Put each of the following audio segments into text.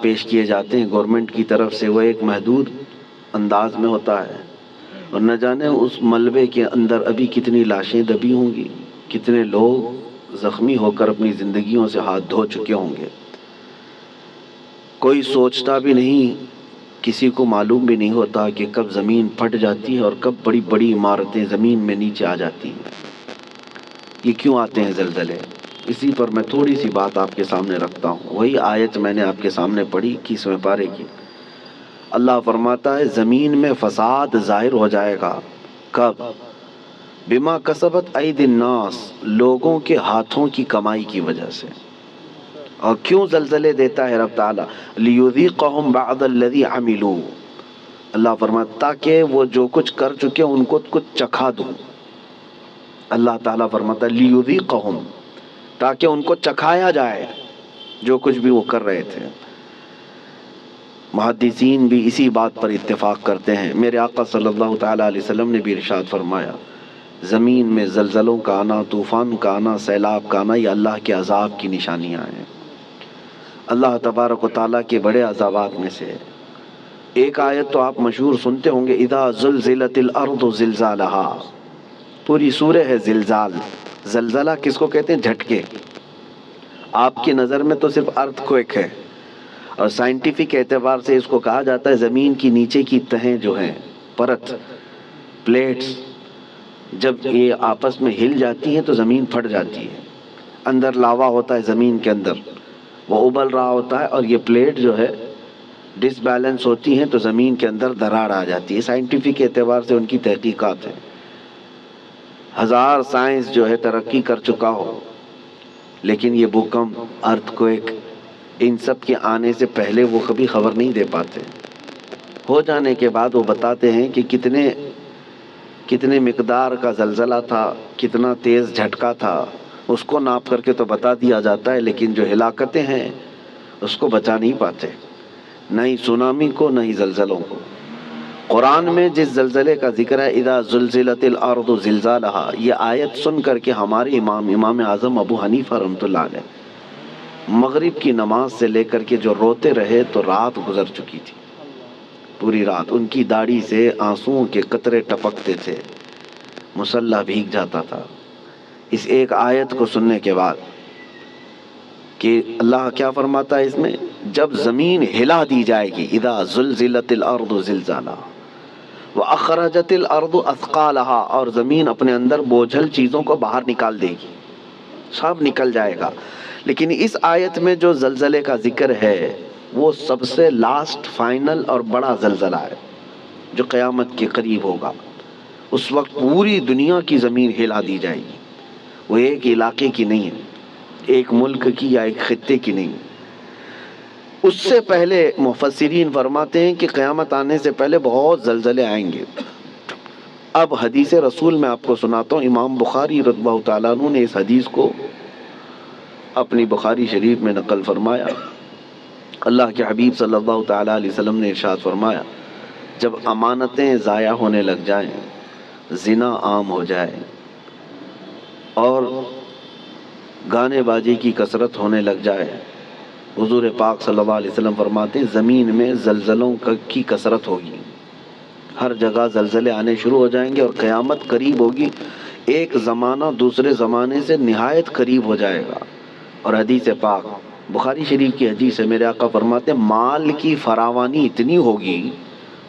پیش کیے جاتے ہیں گورنمنٹ کی طرف سے، وہ ایک محدود انداز میں ہوتا ہے، اور نہ جانے اس ملبے کے اندر ابھی کتنی لاشیں دبی ہوں گی، کتنے لوگ زخمی ہو کر اپنی زندگیوں سے ہاتھ دھو چکے ہوں گے۔ کوئی سوچتا بھی نہیں، کسی کو معلوم بھی نہیں ہوتا کہ کب زمین پھٹ جاتی ہے اور کب بڑی بڑی عمارتیں زمین میں نیچے آ جاتی ہیں۔ یہ کیوں آتے ہیں زلزلے؟ اسی پر میں تھوڑی سی بات آپ کے سامنے رکھتا ہوں۔ وہی آیت میں نے آپ کے سامنے پڑھی 21ویں پارے کی۔ اللہ فرماتا ہے زمین میں فساد ظاہر ہو جائے گا۔ کب؟ بما کسبت اید الناس، لوگوں کے ہاتھوں کی کمائی کی وجہ سے۔ اور کیوں زلزلے دیتا ہے رب تعالیٰ؟ لیذیقہم بعض الذی عملوا، اللہ فرماتا تاکہ وہ جو کچھ کر چکے ان کو کچھ چکھا دوں۔ اللہ تعالیٰ فرماتا ہے لیذیقہم، تاکہ ان کو چکھایا جائے جو کچھ بھی وہ کر رہے تھے۔ محدثین بھی اسی بات پر اتفاق کرتے ہیں۔ میرے آقا صلی اللہ تعالیٰ علیہ وسلم نے بھی ارشاد فرمایا زمین میں زلزلوں کا آنا، طوفان کا آنا، سیلاب کا آنا، یہ اللہ کے عذاب کی نشانیاں ہیں۔ اللہ تبارک و تعالیٰ کے بڑے عذابات میں سے ایک آیت تو آپ مشہور سنتے ہوں گے، اذا زلزلت الارض زلزالہا، پوری سورہ ہے زلزال۔ زلزلہ کس کو کہتے ہیں؟ جھٹکے۔ آپ کی نظر میں تو صرف ارتھ کوئک ہے، اور سائنٹیفک اعتبار سے اس کو کہا جاتا ہے زمین کی نیچے کی تہیں جو ہیں، پرت، پلیٹس، جب یہ آپس میں ہل جاتی ہیں تو زمین پھٹ جاتی ہے۔ اندر لاوا ہوتا ہے زمین کے اندر، وہ ابل رہا ہوتا ہے، اور یہ پلیٹ جو ہے ڈس بیلنس ہوتی ہیں تو زمین کے اندر دراڑ آ جاتی ہے۔ سائنٹیفک اعتبار سے ان کی تحقیقات ہیں، ہزار سائنس جو ہے ترقی کر چکا ہو، لیکن یہ بھوکمپ، ارتھ کوئک، ان سب کے آنے سے پہلے وہ کبھی خبر نہیں دے پاتے۔ ہو جانے کے بعد وہ بتاتے ہیں کہ کتنے مقدار کا زلزلہ تھا، کتنا تیز جھٹکا تھا، اس کو ناپ کر کے تو بتا دیا جاتا ہے، لیکن جو ہلاکتیں ہیں اس کو بچا نہیں پاتے، نہ ہی سونامی کو، نہ ہی زلزلوں کو۔ قرآن میں جس زلزلے کا ذکر ہے اذا زلزلت الارض زلزالہا، یہ آیت سن کر کے ہمارے امام اعظم ابو حنیفہ رحمۃ اللہ علیہ مغرب کی نماز سے لے کر کے جو روتے رہے تو رات گزر چکی تھی، پوری رات ان کی داڑھی سے آنسوؤں کے قطرے ٹپکتے تھے، مصلی بھیگ جاتا تھا اس ایک آیت کو سننے کے بعد کہ اللہ کیا فرماتا ہے اس میں، جب زمین ہلا دی جائے گی، اذا زلزلت الارض زلزالہا واخرجت الارض اثقالہا، اور زمین اپنے اندر بوجھل چیزوں کو باہر نکال دے گی، سب نکل جائے گا۔ لیکن اس آیت میں جو زلزلے کا ذکر ہے وہ سب سے لاسٹ، فائنل اور بڑا زلزلہ ہے جو قیامت کے قریب ہوگا۔ اس وقت پوری دنیا کی زمین ہلا دی جائے گی، وہ ایک علاقے کی نہیں ہے، ایک ملک کی یا ایک خطے کی نہیں۔ اس سے پہلے مفسرین فرماتے ہیں کہ قیامت آنے سے پہلے بہت زلزلے آئیں گے۔ اب حدیث رسول میں آپ کو سناتا ہوں، امام بخاری رضی اللہ تعالیٰ عنہ نے اس حدیث کو اپنی بخاری شریف میں نقل فرمایا۔ اللہ کے حبیب صلی اللہ تعالیٰ علیہ وسلم نے ارشاد فرمایا جب امانتیں ضائع ہونے لگ جائیں، زنا عام ہو جائے اور گانے بازی کی کثرت ہونے لگ جائے، حضور پاک صلی اللہ علیہ وسلم فرماتے ہیں زمین میں زلزلوں کی کثرت ہوگی، ہر جگہ زلزلے آنے شروع ہو جائیں گے اور قیامت قریب ہوگی، ایک زمانہ دوسرے زمانے سے نہایت قریب ہو جائے گا۔ اور حدیث پاک بخاری شریف کی حدیث ہے، میرے آقا فرماتے ہیں مال کی فراوانی اتنی ہوگی،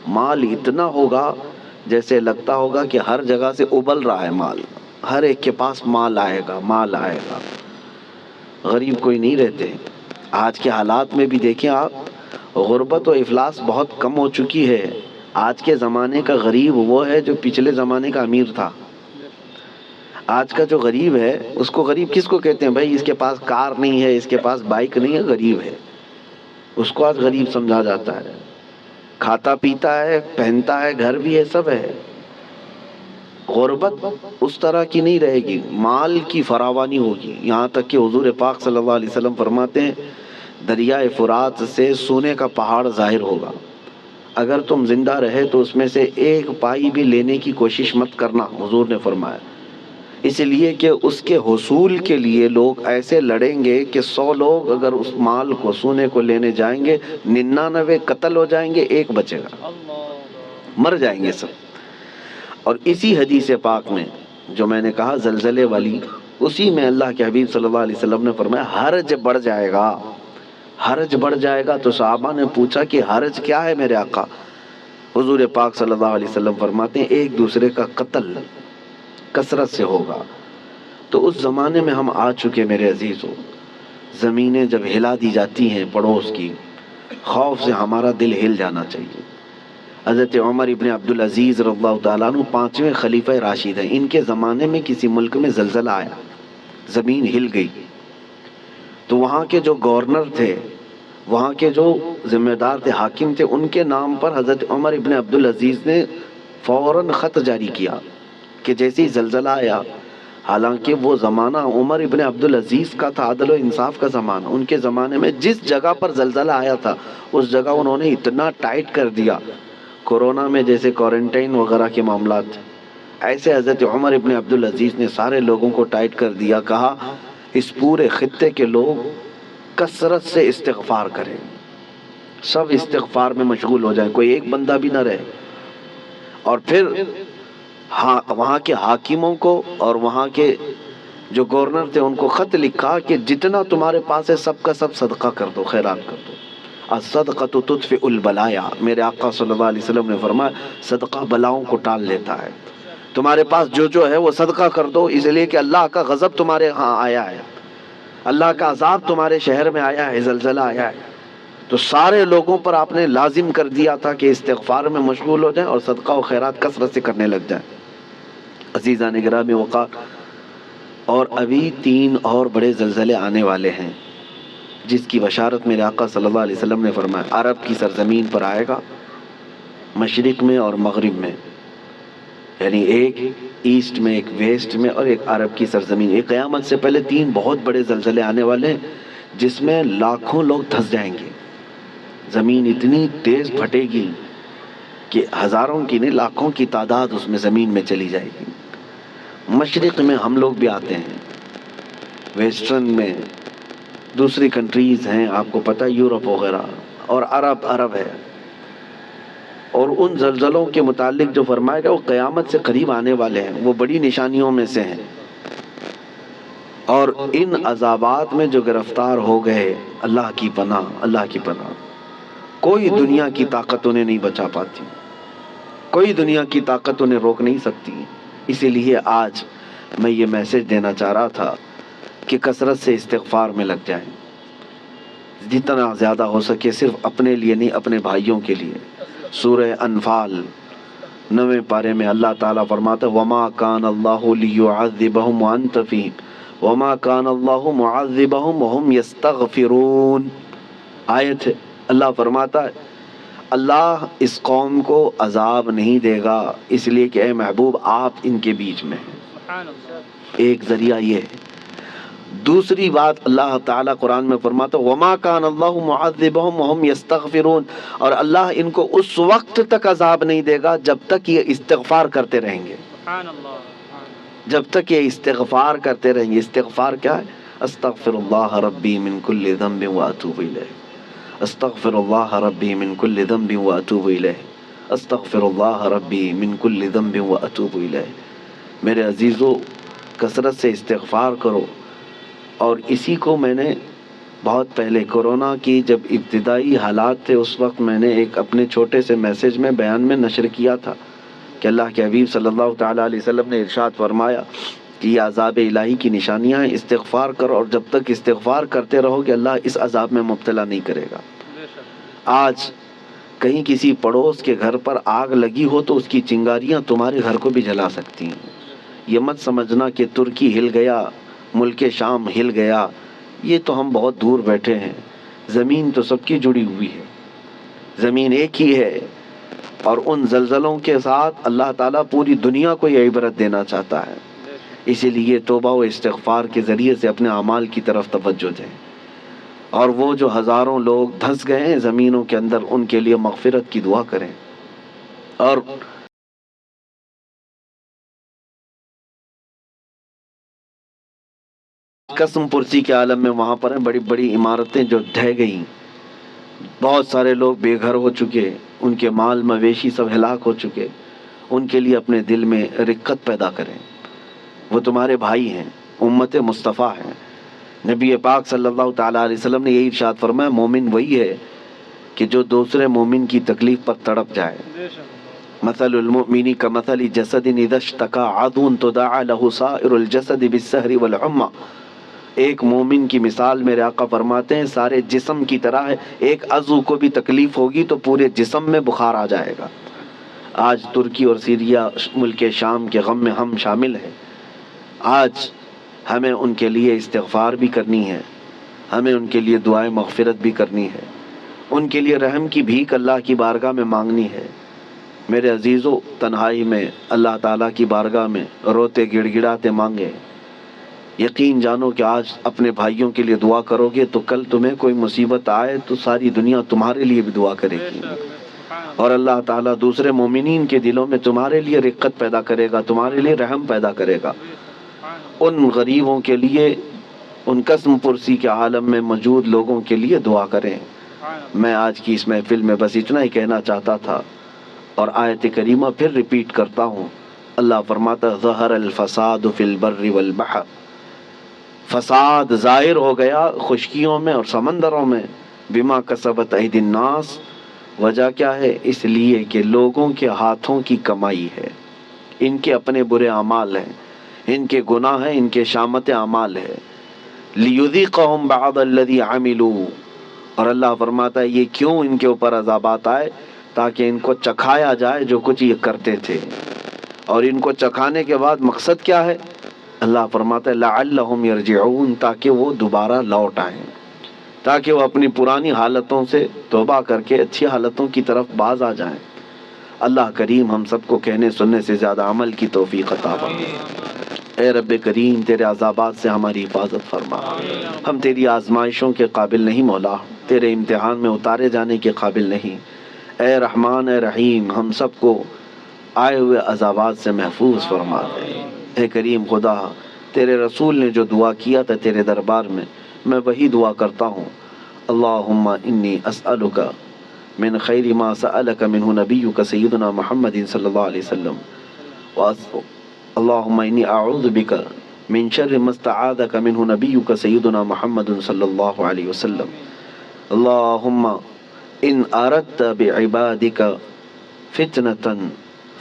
مال اتنا ہوگا جیسے لگتا ہوگا کہ ہر جگہ سے ابل رہا ہے مال، ہر ایک کے پاس مال آئے گا، مال آئے گا، غریب کوئی نہیں رہتے۔ آج کے حالات میں بھی دیکھیں آپ، غربت و افلاس بہت کم ہو چکی ہے۔ آج کے زمانے کا غریب وہ ہے جو پچھلے زمانے کا امیر تھا۔ آج کا جو غریب ہے اس کو غریب کس کو کہتے ہیں؟ بھائی اس کے پاس کار نہیں ہے، اس کے پاس بائک نہیں ہے، غریب ہے، اس کو آج غریب سمجھا جاتا ہے۔ کھاتا پیتا ہے، پہنتا ہے، گھر بھی ہے، سب ہے۔ غربت اس طرح کی نہیں رہے گی، مال کی فراوانی ہوگی، یہاں تک کہ حضور پاک صلی اللہ علیہ وسلم فرماتے ہیں دریائے فرات سے سونے کا پہاڑ ظاہر ہوگا، اگر تم زندہ رہے تو اس میں سے ایک پائی بھی لینے کی کوشش مت کرنا، حضور نے فرمایا، اس لیے کہ اس کے حصول کے لیے لوگ ایسے لڑیں گے کہ 100 لوگ اگر اس مال کو سونے کو لینے جائیں گے 99 قتل ہو جائیں گے، ایک بچے گا، مر جائیں گے سب۔ اور اسی حدیث پاک میں جو میں نے کہا زلزلے والی، اسی میں اللہ کے حبیب صلی اللہ علیہ وسلم نے فرمایا حرج بڑھ جائے گا، حرج بڑھ جائے گا۔ تو صحابہ نے پوچھا کہ حرج کیا ہے میرے آقا؟ حضور پاک صلی اللہ علیہ وسلم فرماتے ہیں ایک دوسرے کا قتل کثرت سے ہوگا۔ تو اس زمانے میں ہم آ چکے میرے عزیزو، زمینیں جب ہلا دی جاتی ہیں پڑوس کی، خوف سے ہمارا دل ہل جانا چاہیے۔ حضرت عمر ابن عبدالعزیز رضی اللہ تعالیٰ عنہ 5ویں خلیفہ راشد ہیں، ان کے زمانے میں کسی ملک میں زلزلہ آیا، زمین ہل گئی، تو وہاں کے جو گورنر تھے، وہاں کے جو ذمہ دار تھے، حاکم تھے، ان کے نام پر حضرت عمر ابن عبدالعزیز نے فوراً خط جاری کیا کہ جیسے ہی زلزلہ آیا، حالانکہ وہ زمانہ عمر ابن عبدالعزیز کا تھا، عدل و انصاف کا زمانہ، ان کے زمانے میں جس جگہ پر زلزلہ آیا تھا اس جگہ انہوں نے اتنا ٹائٹ کر دیا، کورونا میں جیسے کوارنٹائن وغیرہ کے معاملات تھے، ایسے حضرت عمر ابن عبدالعزیز نے سارے لوگوں کو ٹائٹ کر دیا، کہا اس پورے خطے کے لوگ کثرت سے استغفار کریں، سب استغفار میں مشغول ہو جائیں، کوئی ایک بندہ بھی نہ رہے۔ اور پھر وہاں کے حاکموں کو اور وہاں کے جو گورنر تھے ان کو خط لکھا کہ جتنا تمہارے پاس ہے سب کا سب صدقہ کر دو، خیرات کر دو، الصدقۃ تطفئ البلایا، میرے آقا صلی اللہ علیہ وسلم نے فرمایا صدقہ بلاؤں کو ٹال لیتا ہے، تمہارے پاس جو ہے وہ صدقہ کر دو، اس لیے کہ اللہ کا غضب تمہارے ہاں آیا ہے، اللہ کا عذاب تمہارے شہر میں آیا ہے، زلزلہ آیا ہے۔ تو سارے لوگوں پر آپ نے لازم کر دیا تھا کہ استغفار میں مشغول ہو جائیں اور صدقہ و خیرات کثرت سے کرنے لگ جائیں۔ عزیزان گرامی وقار، اور ابھی 3 اور بڑے زلزلے آنے والے ہیں جس کی بشارت میرے آقا صلی اللہ علیہ وسلم نے فرمایا عرب کی سرزمین پر آئے گا، مشرق میں اور مغرب میں، یعنی ایک ایسٹ میں، ایک ویسٹ میں، اور ایک عرب کی سرزمین۔ ایک قیامت سے پہلے 3 بہت بڑے زلزلے آنے والے ہیں جس میں لاکھوں لوگ دھنس جائیں گے، زمین اتنی تیز پھٹے گی کہ ہزاروں کی نہیں لاکھوں کی تعداد اس میں زمین میں چلی جائے گی۔ مشرق میں ہم لوگ بھی آتے ہیں، ویسٹرن میں دوسری کنٹریز ہیں، آپ کو پتہ یورپ وغیرہ، اور عرب ہے۔ اور ان زلزلوں کے متعلق جو فرمایا گیا وہ قیامت سے قریب آنے والے ہیں، وہ بڑی نشانیوں میں سے ہیں۔ اور ان عذابات میں جو گرفتار ہو گئے، اللہ کی پناہ، اللہ کی پناہ، کوئی دنیا کی طاقت انہیں نہیں بچا پاتی، کوئی دنیا کی طاقت انہیں روک نہیں سکتی۔ اسی لیے آج میں یہ میسج دینا چاہ رہا تھا کہ کثرت سے استغفار میں لگ جائیں، جتنا زیادہ ہو سکے، صرف اپنے لیے نہیں، اپنے بھائیوں کے لیے۔ سورہ انفال 9ویں پارے میں اللہ تعالیٰ فرماتا ہے وَمَا كَانَ اللَّهُ لِيُعَذِّبَهُمْ وَأَنْتَ فِيهِمْ وَمَا كَانَ اللَّهُ مُعَذِّبَهُمْ وَهُمْ يَسْتَغْفِرُونَ۔ آیت ہے، اللہ فرماتا ہے اللہ اس قوم کو عذاب نہیں دے گا اس لیے کہ اے محبوب آپ ان کے بیچ میں ہیں۔ ایک ذریعہ یہ ہے۔ دوسری بات اللہ تعالیٰ قرآن میں فرماتا وَمَا كَانَ اللَّهُ مُعَذِّبَهُمْ وَهُمْ يَسْتَغْفِرُونَ، اور اللہ ان کو اس وقت تک عذاب نہیں دے گا جب تک یہ استغفار کرتے رہیں گے، جب تک یہ استغفار کرتے رہیں گے۔ استغفار کیا ہے؟ استغفر اللہ ربی من کل ذنب واتوب الیہ، استغفر اللہ ربی من کل ذنب واتوب الیہ، استغفر اللہ ربی من کل ذنب واتوب الیہ۔ میرے عزیزو، کثرت سے استغفار کرو۔ اور اسی کو میں نے بہت پہلے کورونا کی جب ابتدائی حالات تھے اس وقت میں نے ایک اپنے چھوٹے سے میسج میں بیان میں نشر کیا تھا کہ اللہ کے حبیب صلی اللہ تعالیٰ علیہ وسلم نے ارشاد فرمایا کہ یہ عذاب الہی کی نشانیاں ہیں، استغفار کرو، اور جب تک استغفار کرتے رہو گے اللہ اس عذاب میں مبتلا نہیں کرے گا۔ آج کہیں کسی پڑوس کے گھر پر آگ لگی ہو تو اس کی چنگاریاں تمہارے گھر کو بھی جلا سکتی ہیں۔ یہ مت سمجھنا کہ ترکی ہل گیا، ملک شام ہل گیا، یہ تو ہم بہت دور بیٹھے ہیں، زمین تو سب کی جڑی ہوئی ہے، زمین ایک ہی ہے۔ اور ان زلزلوں کے ساتھ اللہ تعالیٰ پوری دنیا کو یہ عبرت دینا چاہتا ہے، اسی لیے توبہ و استغفار کے ذریعے سے اپنے اعمال کی طرف توجہ دیں۔ اور وہ جو ہزاروں لوگ دھنس گئے ہیں زمینوں کے اندر، ان کے لیے مغفرت کی دعا کریں۔ اور قسم پرسی کے عالم میں وہاں پر ہیں، بڑی بڑی عمارتیں جو ڈھہ گئیں، بہت سارے لوگ بے گھر ہو چکے، ان کے مال مویشی سب ہلاک ہو چکے، ان کے لیے اپنے دل میں رقت پیدا کریں۔ وہ تمہارے بھائی ہیں، امت مصطفیٰ ہیں۔ نبی پاک صلی اللہ تعالیٰ علیہ وسلم نے یہی ارشاد فرمایا، مومن وہی ہے کہ جو دوسرے مومن کی تکلیف پر تڑپ جائے۔ مثل المؤمن کمثل جسد اذا اشتكى عضو تداعى له سائر الجسد بالسهر والحمى۔ ایک مومن کی مثال میرے آقا فرماتے ہیں سارے جسم کی طرح ہے، ایک عضو کو بھی تکلیف ہوگی تو پورے جسم میں بخار آ جائے گا۔ آج ترکی اور سیریا ملک شام کے غم میں ہم شامل ہیں۔ آج ہمیں ان کے لیے استغفار بھی کرنی ہے، ہمیں ان کے لیے دعائیں مغفرت بھی کرنی ہے، ان کے لیے رحم کی بھیک اللہ کی بارگاہ میں مانگنی ہے۔ میرے عزیزو، تنہائی میں اللہ تعالیٰ کی بارگاہ میں روتے گڑ گڑاتے مانگے۔ یقین جانو کہ آج اپنے بھائیوں کے لیے دعا کرو گے تو کل تمہیں کوئی مصیبت آئے تو ساری دنیا تمہارے لیے بھی دعا کرے گی، اور اللہ تعالیٰ دوسرے مومنین کے دلوں میں تمہارے لیے رقت پیدا کرے گا، تمہارے لیے رحم پیدا کرے گا۔ ان غریبوں کے لیے، ان قسم پرسی کے عالم میں موجود لوگوں کے لیے دعا کریں۔ میں آج کی اس محفل میں بس اتنا ہی کہنا چاہتا تھا، اور آیت کریمہ پھر ریپیٹ کرتا ہوں۔ اللہ فرماتا ظہر الفساد فی البر والبحر، فساد ظاہر ہو گیا خشکیوں میں اور سمندروں میں، بما کسبت ایدی الناس، وجہ کیا ہے؟ اس لیے کہ لوگوں کے ہاتھوں کی کمائی ہے، ان کے اپنے برے اعمال ہیں، ان کے گناہ ہیں، ان کے شامت اعمال ہے۔ لیذیقہم بعض الذی عملوا، اور اللہ فرماتا ہے یہ کیوں ان کے اوپر عذابات آئے؟ تاکہ ان کو چکھایا جائے جو کچھ یہ کرتے تھے۔ اور ان کو چکھانے کے بعد مقصد کیا ہے؟ اللہ فرماتا ہے لعلہم یرجعون، تاکہ وہ دوبارہ لوٹ آئیں، تاکہ وہ اپنی پرانی حالتوں سے توبہ کر کے اچھی حالتوں کی طرف باز آ جائیں۔ اللہ کریم ہم سب کو کہنے سننے سے زیادہ عمل کی توفیق عطا فرمائے۔ اے رب کریم تیرے عذابات سے ہماری حفاظت فرما، ہم تیری آزمائشوں کے قابل نہیں مولا، تیرے امتحان میں اتارے جانے کے قابل نہیں۔ اے رحمان اے رحیم ہم سب کو آئے ہوئے عذابات سے محفوظ فرما دے۔ اے کریم خدا، تیرے رسول نے جو دعا کیا تھا تیرے دربار میں وہی دعا کرتا ہوں۔ اللہم انی اسألک من خیر ما سألک منہ نبیک سیدنا محمد صلی اللہ علیہ وسلم، اللہم انی اعوذ بک من شر ما استعاذک منہ نبیک سیدنا محمد صلی اللہ علیہ وسلم۔ اللہم ان اردت بعبادک فتنة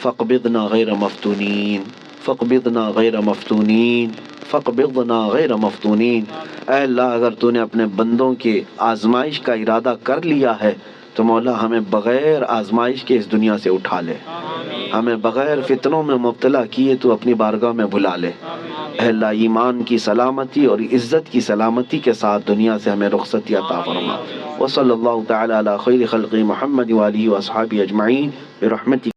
فاقبضنا غیر مفتونین، فاقبضنا غیر مفتونین، فاقبضنا غیر مفتونین۔ اے اللہ اگر تو نے اپنے بندوں کے آزمائش کا ارادہ کر لیا ہے تو مولا ہمیں بغیر آزمائش کے اس دنیا سے اٹھا لے، ہمیں بغیر فتنوں میں مبتلا کیے تو اپنی بارگاہ میں بلا لے۔ اے اللہ ایمان کی سلامتی اور عزت کی سلامتی کے ساتھ دنیا سے ہمیں رخصتی عطا فرما۔ وصلی اللہ تعالی علی خیر خلق محمد وآلہ واصحابہ اجمعین برحمتک